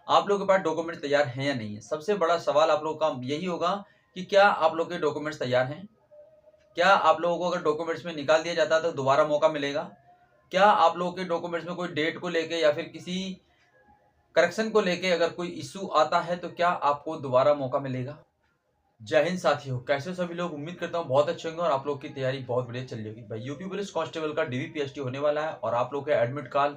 आप लोगों के पास डॉक्यूमेंट तैयार हैं या नहीं है। सबसे बड़ा सवाल आप लोगों का यही होगा कि क्या आप लोग के डॉक्यूमेंट्स तैयार हैं? क्या आप लोगों को अगर डॉक्यूमेंट्स में निकाल दिया जाता है तो दोबारा मौका मिलेगा? क्या आप लोगों के डॉक्यूमेंट्स में कोई डेट को लेके या फिर किसी करेक्शन को लेके अगर कोई इशू आता है तो क्या आपको दोबारा मौका मिलेगा? जय हिंद साथियों, कैसे हो सभी लोग? उम्मीद करता हूँ बहुत अच्छे होंगे और आप लोग की तैयारी बहुत बढ़िया चल रही होगी। भाई यूपी पुलिस कांस्टेबल का डीवीपीएसटी होने वाला है और आप लोग के एडमिट कार्ड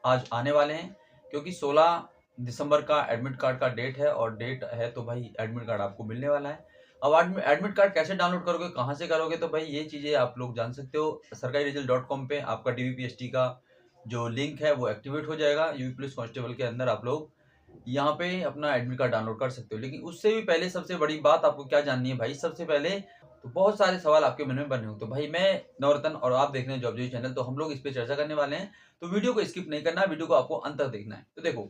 आज आने वाले हैं, क्योंकि 16 दिसंबर का एडमिट कार्ड का डेट है और डेट है तो भाई एडमिट कार्ड आपको मिलने वाला है। अब एडमिट कार्ड कैसे डाउनलोड करोगे, कहाँ से करोगे, तो भाई ये चीज़ें आप लोग जान सकते हो। sarkariresult.com पे आपका डीवीपीएसटी का जो लिंक है वो एक्टिवेट हो जाएगा। यूपी पुलिस कांस्टेबल के अंदर आप लोग यहाँ पे अपना एडमिट कार्ड डाउनलोड कर सकते हो। लेकिन उससे भी पहले सबसे बड़ी बात आपको क्या जाननी है भाई, सबसे पहले तो बहुत सारे सवाल आपके मन में बने हो, तो भाई मैं नवरत्न और आप देख रहे हैं जॉब चैनल, तो हम लोग इस पे चर्चा करने वाले हैं। तो वीडियो को स्किप नहीं करना, वीडियो को आपको अंत तक देखना है। तो देखो,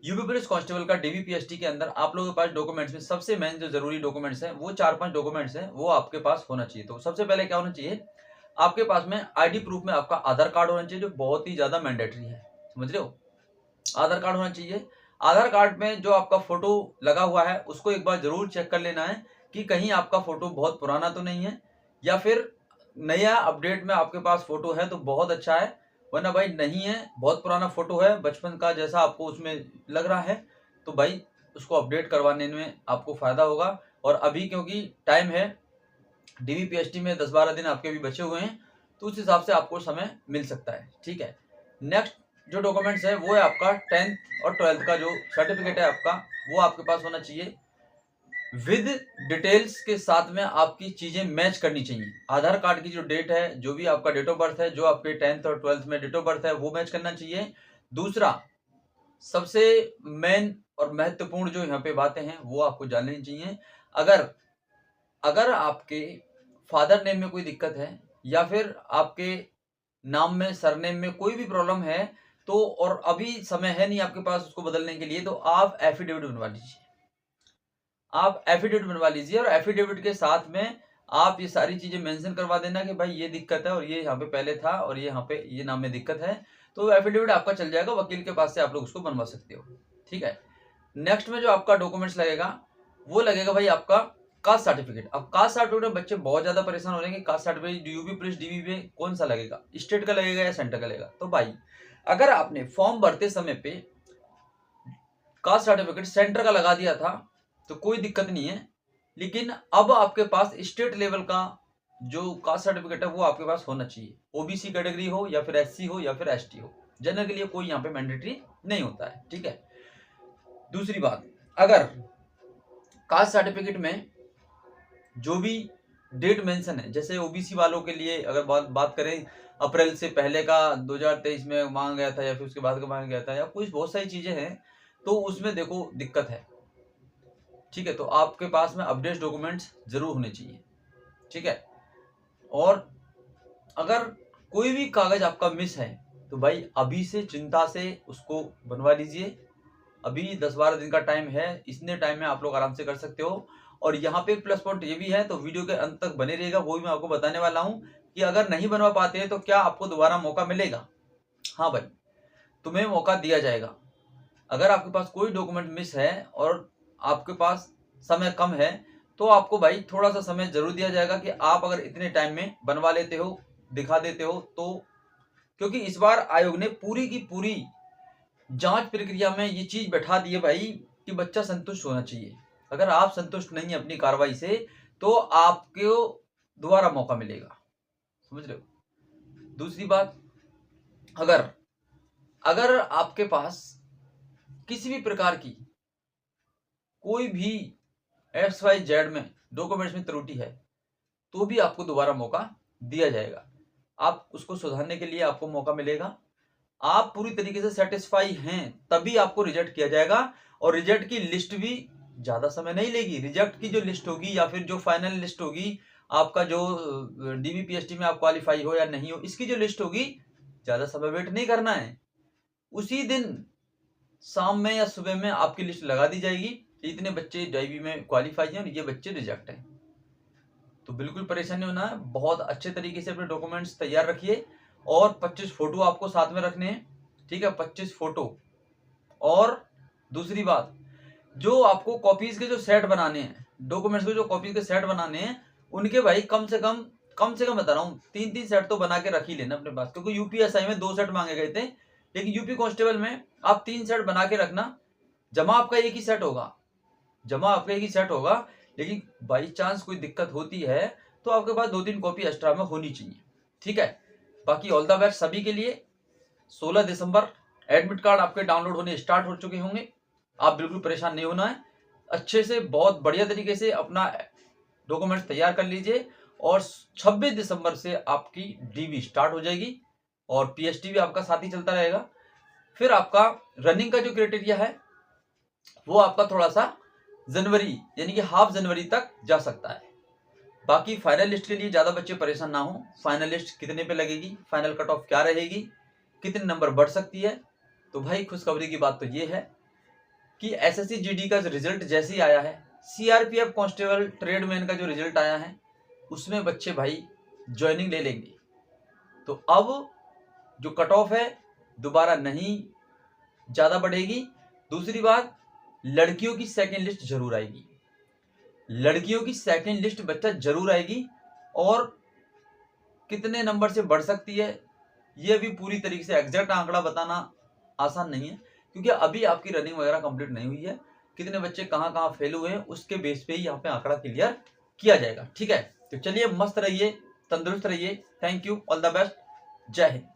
यूपी पुलिस कांस्टेबल का डीवीपीएसटी के अंदर आप लोगों के पास डॉक्यूमेंट्स में सबसे मेन जो जरूरी डॉक्यूमेंट्स हैं वो 4-5 डॉक्यूमेंट्स हैं, वो आपके पास होना चाहिए। तो सबसे पहले क्या होना चाहिए, आपके पास में आईडी प्रूफ में आपका आधार कार्ड होना चाहिए, जो बहुत ही ज्यादा मैंडेटरी है, समझ रहे हो। आधार कार्ड होना चाहिए। आधार कार्ड में जो आपका फोटो लगा हुआ है उसको एक बार जरूर चेक कर लेना है कि कहीं आपका फोटो बहुत पुराना तो नहीं है, या फिर नया अपडेट में आपके पास फोटो है तो बहुत अच्छा है, वरना भाई नहीं है, बहुत पुराना फोटो है, बचपन का जैसा आपको उसमें लग रहा है, तो भाई उसको अपडेट करवाने में आपको फायदा होगा। और अभी क्योंकि टाइम है, डीवीपीएसटी में 10-12 दिन आपके भी बचे हुए हैं, तो उस हिसाब से आपको समय मिल सकता है, ठीक है। नेक्स्ट जो डॉक्यूमेंट्स है वो है आपका 10th और 12th का जो सर्टिफिकेट है आपका, वो आपके पास होना चाहिए विद डिटेल्स के साथ में। आपकी चीजें मैच करनी चाहिए। आधार कार्ड की जो डेट है, जो भी आपका डेट ऑफ बर्थ है, जो आपके 10th और 12th में डेट ऑफ बर्थ है, वो मैच करना चाहिए। दूसरा सबसे मेन और महत्वपूर्ण जो यहाँ पे बातें हैं वो आपको जाननी चाहिए। अगर अगर आपके फादर नेम में कोई दिक्कत है या फिर आपके नाम में सरनेम में कोई भी प्रॉब्लम है, तो और अभी समय है नहीं आपके पास उसको बदलने के लिए, तो आप एफिडेविट बनवा लीजिए। आप एफिडेविट बनवा लीजिए और एफिडेविट के साथ में आप ये सारी चीजें मेंशन करवा देना कि भाई ये दिक्कत है और ये यहाँ पे पहले था और ये यहाँ पे ये नाम में दिक्कत है, तो एफिडेविट आपका चल जाएगा। वकील के पास से आप लोग उसको बनवा सकते हो, ठीक है। नेक्स्ट में जो आपका डॉक्यूमेंट्स लगेगा वो लगेगा भाई आपका कास्ट सर्टिफिकेट। अब कास्ट सर्टिफिकेट में बच्चे बहुत ज्यादा परेशान हो रहे हैं कि caste certificate UP police DV में कौन सा लगेगा, स्टेट का लगेगा या सेंटर का लगेगा। तो भाई अगर आपने फॉर्म भरते समय पे कास्ट सर्टिफिकेट सेंटर का लगा दिया था तो कोई दिक्कत नहीं है, लेकिन अब आपके पास स्टेट लेवल का जो कास्ट सर्टिफिकेट है वो आपके पास होना चाहिए। ओबीसी कैटेगरी हो या फिर एससी हो या फिर एसटी हो, जनरल के लिए कोई यहाँ पे मैंडेटरी नहीं होता है, ठीक है। दूसरी बात, अगर कास्ट सर्टिफिकेट में जो भी डेट मेंशन है, जैसे ओबीसी वालों के लिए अगर बात करें, अप्रैल से पहले का 2023 में मांगा गया था या फिर उसके बाद का मांगा गया था, या कुछ बहुत सारी चीजें हैं, तो उसमें देखो दिक्कत है, ठीक है। तो आपके पास में अपडेट डॉक्यूमेंट्स जरूर होने चाहिए, ठीक है। और अगर कोई भी कागज आपका मिस है तो भाई अभी से चिंता से उसको बनवा लीजिए। अभी 10-12 दिन का टाइम है, इतने टाइम में आप लोग आराम से कर सकते हो। और यहाँ पे प्लस पॉइंट ये भी है, तो वीडियो के अंत तक बने रहेगा, वो भी मैं आपको बताने वाला हूँ कि अगर नहीं बनवा पाते हैं तो क्या आपको दोबारा मौका मिलेगा। हाँ भाई, तुम्हें मौका दिया जाएगा। अगर आपके पास कोई डॉक्यूमेंट मिस है और आपके पास समय कम है तो आपको भाई थोड़ा सा समय जरूर दिया जाएगा कि आप अगर इतने टाइम में बनवा लेते हो, दिखा देते हो तो। क्योंकि इस बार आयोग ने पूरी की पूरी जांच प्रक्रिया में ये चीज बैठा दी है भाई कि बच्चा संतुष्ट होना चाहिए। अगर आप संतुष्ट नहीं है अपनी कार्रवाई से तो आपको दोबारा मौका मिलेगा, समझ रहे हो। दूसरी बात, अगर अगर आपके पास किसी भी प्रकार की कोई भी XYZ में डॉक्यूमेंट्स में त्रुटि है तो भी आपको दोबारा मौका दिया जाएगा। आप उसको सुधारने के लिए आपको मौका मिलेगा। आप पूरी तरीके से सेटिस्फाई हैं तभी आपको रिजेक्ट किया जाएगा, और रिजेक्ट की लिस्ट भी ज्यादा समय नहीं लेगी। रिजेक्ट की जो लिस्ट होगी या फिर जो फाइनल लिस्ट होगी, आपका जो डीवीपीएसटी में आप क्वालिफाई हो या नहीं हो, इसकी जो लिस्ट होगी, ज्यादा समय वेट नहीं करना है। उसी दिन शाम में या सुबह में आपकी लिस्ट लगा दी जाएगी कि इतने बच्चे डीवी में क्वालिफाई हैं और ये बच्चे रिजेक्ट हैं। तो बिल्कुल परेशानी होना है, बहुत अच्छे तरीके से अपने डॉक्यूमेंट्स तैयार रखिए। और 25 फोटो आपको साथ में रखने हैं, ठीक है, 25 फोटो। और दूसरी बात, जो आपको कॉपीज के जो सेट बनाने हैं, डॉक्यूमेंट्स के जो कॉपीज के सेट बनाने हैं, उनके भाई कम से कम बता रहा हूँ 3-3 सेट तो बना के रख ही लेना अपने पास, क्योंकि यूपीएसआई में 2 सेट मांगे गए थे, लेकिन यूपी कांस्टेबल में आप 3 सेट बना के रखना। जमा आपका एक ही सेट होगा, लेकिन बाई चांस कोई दिक्कत होती है तो आपके पास 2-3 कॉपी एक्स्ट्रा में होनी चाहिए, ठीक है। बाकी ऑल द बेस्ट सभी के लिए। 16 दिसंबर एडमिट कार्ड आपके डाउनलोड होने स्टार्ट हो चुके होंगे। आप बिल्कुल परेशान नहीं होना है, अच्छे से बहुत बढ़िया तरीके से अपना डॉक्यूमेंट्स तैयार कर लीजिए, और 26 दिसंबर से आपकी डीवी स्टार्ट हो जाएगी और पीएसटी भी आपका साथ ही चलता रहेगा। फिर आपका रनिंग का जो क्राइटेरिया है वो आपका थोड़ा सा जनवरी यानी कि हाफ जनवरी तक जा सकता है। बाकी फाइनल लिस्ट के लिए ज्यादा बच्चे परेशान ना हो। फाइनल लिस्ट कितने पे लगेगी, फाइनल कट ऑफ क्या रहेगी, कितने नंबर बढ़ सकती है, तो भाई खुशखबरी की बात तो ये है कि एसएससी जीडी का रिजल्ट जैसे ही आया है, सीआरपीएफ कांस्टेबल ट्रेडमैन का जो रिजल्ट आया है, उसमें बच्चे भाई ज्वाइनिंग ले लेंगे। तो अब जो कट ऑफ है दोबारा नहीं ज्यादा बढ़ेगी। दूसरी बात, लड़कियों की सेकंड लिस्ट जरूर आएगी, बच्चा जरूर आएगी, और कितने नंबर से बढ़ सकती है ये भी पूरी तरीके से एग्जैक्ट आंकड़ा बताना आसान नहीं है, क्योंकि अभी आपकी रनिंग वगैरह कंप्लीट नहीं हुई है। कितने बच्चे कहाँ फेल हुए हैं उसके बेस पे ही यहाँ पे आंकड़ा क्लियर किया जाएगा, ठीक है। तो चलिए, मस्त रहिए, तंदुरुस्त रहिए। Thank you, all the best, जय हिंद।